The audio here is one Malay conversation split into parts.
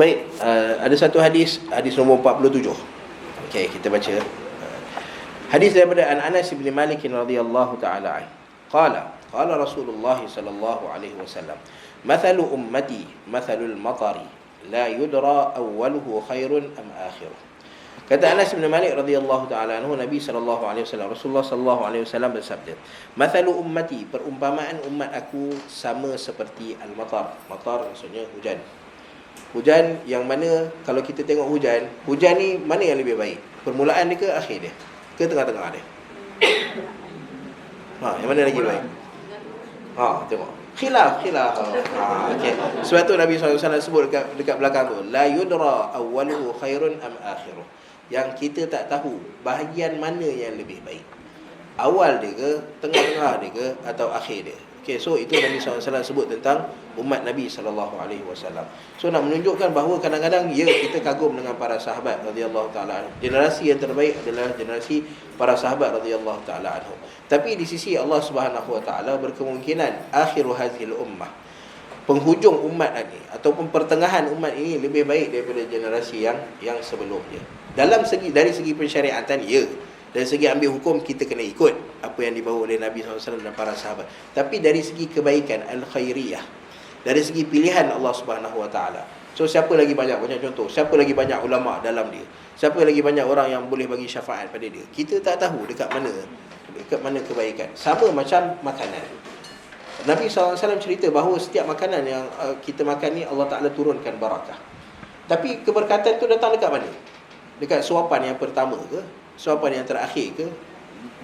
Baik, ada satu hadis nombor 47. Okey, kita baca. Hadis daripada Anas bin Malik radhiyallahu taala anhu. Qala Rasulullah sallallahu alaihi wasallam, "Mathalu ummati mathalul matari, la yudra awwaluhu khairun am akhiruh." Kata Anas bin Malik radhiyallahu taala anhu, Nabi sallallahu alaihi wasallam, Rasulullah sallallahu alaihi wasallam bersabda, "Mathalu ummati, perumpamaan umat aku sama seperti al-matar." Matar maksudnya hujan. Hujan yang mana kalau kita tengok hujan ni mana yang lebih baik? Permulaan dia ke akhir dia? Ke tengah-tengah dia? Yang mana lagi baik? Tengok. Khilaf. Okey. Sebab tu Nabi SAW sebut dekat belakang tu, la yudra awwaluhu khairun am akhiruh. Yang kita tak tahu bahagian mana yang lebih baik. Awal dia ke, tengah-tengah dia ke, atau akhir dia. Okey, so itu Nabi SAW sebut tentang umat Nabi SAW. So nak menunjukkan bahawa kadang-kadang kita kagum dengan para sahabat radhiyallahu taala anhu. Generasi yang terbaik adalah generasi para sahabat radhiyallahu taala anhu. Tapi di sisi Allah Subhanahu wa taala berkemungkinan akhiru hazil ummah, penghujung umat ini ataupun pertengahan umat ini lebih baik daripada generasi yang sebelumnya. Dari segi pensyariatan dari segi ambil hukum kita kena ikut apa yang dibawa oleh Nabi SAW dan para sahabat. Tapi dari segi kebaikan al-khairiyah, dari segi pilihan Allah Subhanahu wa taala. So siapa lagi banyak contoh, siapa lagi banyak ulama dalam dia, siapa lagi banyak orang yang boleh bagi syafaat pada dia, kita tak tahu dekat mana kebaikan. Sama macam makanan. Nabi SAW cerita bahawa setiap makanan yang kita makan ni Allah Ta'ala turunkan barakah. Tapi keberkatan tu datang dekat mana? Dekat suapan yang pertama ke? Suapan yang terakhir ke?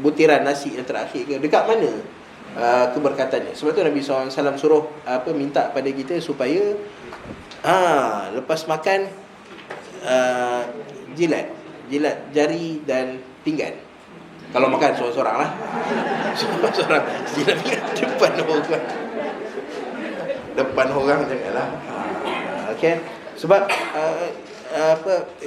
Butiran nasi yang terakhir ke? Dekat mana keberkatannya? Sebab tu Nabi SAW suruh minta pada kita supaya lepas makan jilat jari dan pinggan. Kalau makan seorang-seorang lah. Seorang-seorang jilat pinggan depan orang janganlah. Okey. Sebab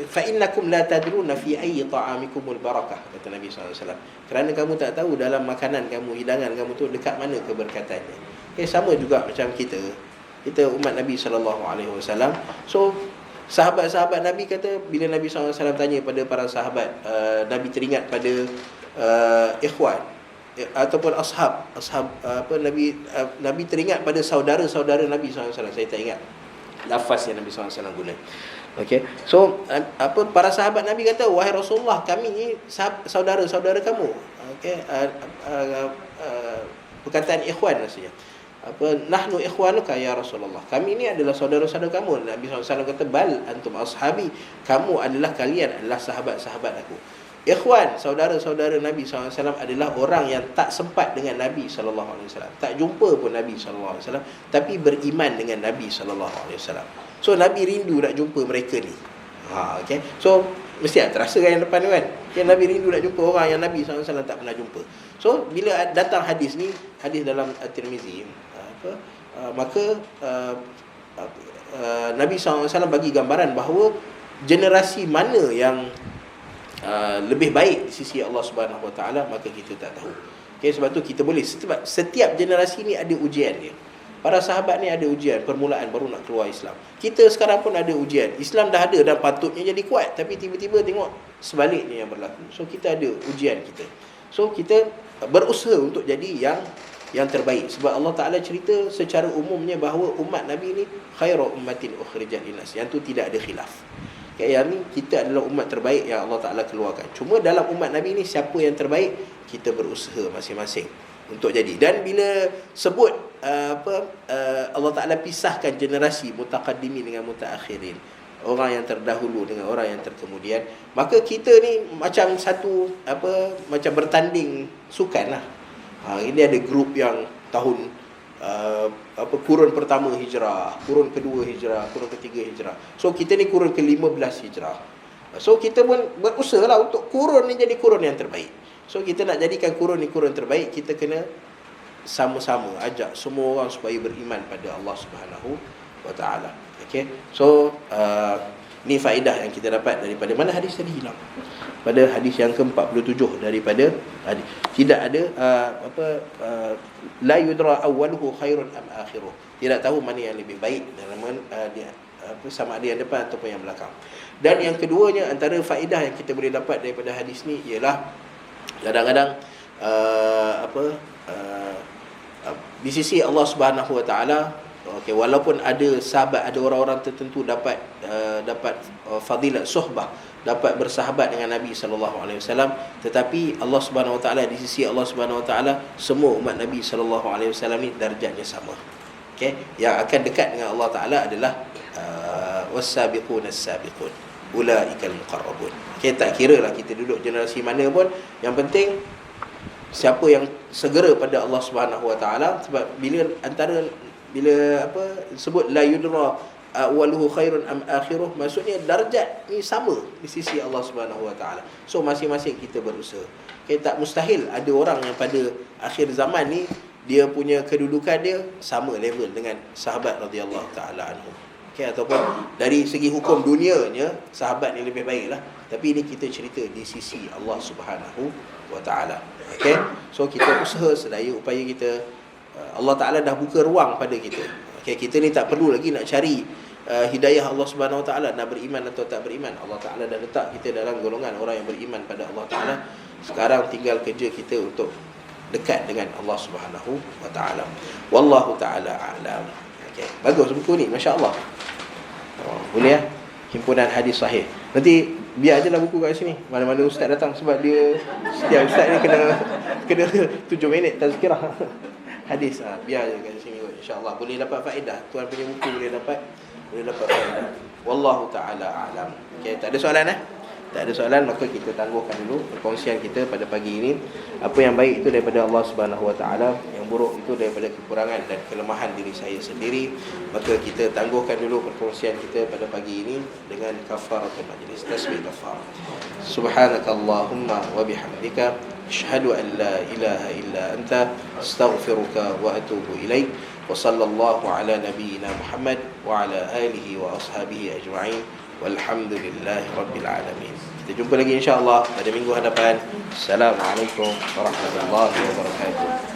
fa innakum la tadruna fi ayyi ta'amikumul barakah, kata Nabi SAW. Kerana kamu tak tahu dalam makanan kamu, hidangan kamu tu dekat mana keberkatannya. Sama juga macam kita umat Nabi SAW. So sahabat-sahabat Nabi kata, bila Nabi SAW tanya pada para sahabat, Nabi teringat pada ikhwan ataupun ashab Nabi teringat pada saudara-saudara Nabi SAW. Saya tak ingat lafaz yang Nabi SAW guna. Okey. So para sahabat Nabi kata, wahai Rasulullah, kami ni saudara-saudara kamu. Okey. Perkataan ikhwan maksudnya. Nahnu ikhwanuka ya Rasulullah. Kami ni adalah saudara-saudara kamu. Nabi SAW kata, bal antum ashabi. Kalian adalah sahabat-sahabat aku. Ikhwan, saudara-saudara Nabi SAW adalah orang yang tak sempat dengan Nabi SAW, tak jumpa pun Nabi SAW, tapi beriman dengan Nabi SAW. So Nabi rindu nak jumpa mereka ni. Okay. So mesti terasa kan yang depan tu kan. Okay, Nabi rindu nak jumpa orang yang Nabi SAW tak pernah jumpa. So bila datang hadis ni, hadis dalam At-Tirmizi, maka Nabi SAW bagi gambaran bahawa generasi mana yang lebih baik di sisi Allah Subhanahu Wa Taala, maka kita tak tahu. Okay, sebab tu kita boleh, setiap generasi ni ada ujian dia. Para sahabat ni ada ujian permulaan baru nak keluar Islam. Kita sekarang pun ada ujian. Islam dah ada dan patutnya jadi kuat, tapi tiba-tiba tengok sebaliknya yang berlaku. So kita ada ujian kita. So kita berusaha untuk jadi yang terbaik. Sebab Allah Taala cerita secara umumnya bahawa umat Nabi ni khairu ummatin ukhrijat linnas. Yang tu tidak ada khilaf. Yang ni kita adalah umat terbaik yang Allah Ta'ala keluarkan. Cuma dalam umat Nabi ni siapa yang terbaik, kita berusaha masing-masing untuk jadi. Dan bila sebut Allah Ta'ala pisahkan generasi mutaqaddimin dengan mutaakhirin, orang yang terdahulu dengan orang yang terkemudian, maka kita ni macam macam bertanding sukan lah. Ini ada grup yang tahun kurun pertama hijrah, kurun kedua hijrah, kurun ketiga hijrah. So kita ni kurun ke-15 hijrah. So kita pun berusaha lah untuk kurun ni jadi kurun yang terbaik. So kita nak jadikan kurun ni kurun terbaik, kita kena sama-sama ajak semua orang supaya beriman pada Allah Subhanahu Wa Taala. Okay. So ni faedah yang kita dapat daripada mana hadis tadi hilang. Pada hadis yang ke-47 daripada hadis. Tidak ada la yudra awwaluhu khairun am akhiruh. Tidak tahu mana yang lebih baik dalam sama ada yang depan ataupun yang belakang. Dan yang keduanya, antara faedah yang kita boleh dapat daripada hadis ni ialah kadang-kadang di sisi Allah Subhanahu Wa Taala, okey, walaupun ada sahabat, ada orang-orang tertentu dapat fadilat suhbah, dapat bersahabat dengan Nabi sallallahu alaihi wasallam, tetapi Allah Subhanahu Wa Taala, di sisi Allah Subhanahu Wa Taala, semua umat Nabi sallallahu alaihi wasallam ni darjatnya sama. Okey, yang akan dekat dengan Allah Taala adalah was-sabiqun as-sabiqun ulaikal muqarrabun. Okey, tak kiralah kita duduk generasi mana pun, yang penting siapa yang segera pada Allah Subhanahu Wa Taala. Sebab bila sebut la yudra awaluhu khairun am akhiruh, maksudnya darjat ni sama di sisi Allah Subhanahu Wa Taala. So masing-masing kita berusaha. Okay, tak mustahil ada orang yang pada akhir zaman ni dia punya kedudukan dia sama level dengan sahabat radhiyallahu taala anhum. Okay, ataupun dari segi hukum dunianya sahabat ni lebih baiklah, tapi ini kita cerita di sisi Allah Subhanahu Wa Taala. Okay, so kita usaha sedaya upaya kita. Allah Ta'ala dah buka ruang pada kita. Okay, kita ni tak perlu lagi nak cari hidayah Allah Subhanahu Wa Taala, nak beriman atau tak beriman. Allah Ta'ala dah letak kita dalam golongan orang yang beriman pada Allah Ta'ala. Sekarang tinggal kerja kita untuk dekat dengan Allah Subhanahu Wa Taala. Wallahu Ta'ala a'lam. Okay, bagus buku ni, masya-Allah. Boleh ya? Himpunan hadis sahih. Nanti biar aje lah buku kat sini. Mana-mana ustaz datang, sebab dia setiap ustaz ni kena 7 minit tazkirah hadis. Biar je kat sini, insya-Allah boleh dapat faedah. Tuan punya buku boleh dapat faedah. Wallahu taala a'lam. Okey, tak ada soalan Tak ada soalan, maka kita tangguhkan dulu perkongsian kita pada pagi ini. Apa yang baik itu daripada Allah Subhanahu Wa Taala, yang buruk itu daripada kekurangan dan kelemahan diri saya sendiri. Maka kita tangguhkan dulu perkongsian kita pada pagi ini dengan kafaratul majlis, tasbih kafar. Subhanakallahumma wa bihamdika, asyhadu an la ilaha illa anta, astaghfiruka wa atubu ilaik. Wa sallallahu ala nabiyyina Muhammad wa ala alihi wa ashabihi ajma'in. Walhamdulillahi Rabbil Alamin. Kita jumpa lagi insya-Allah pada minggu hadapan. Assalamualaikum warahmatullahi wabarakatuh.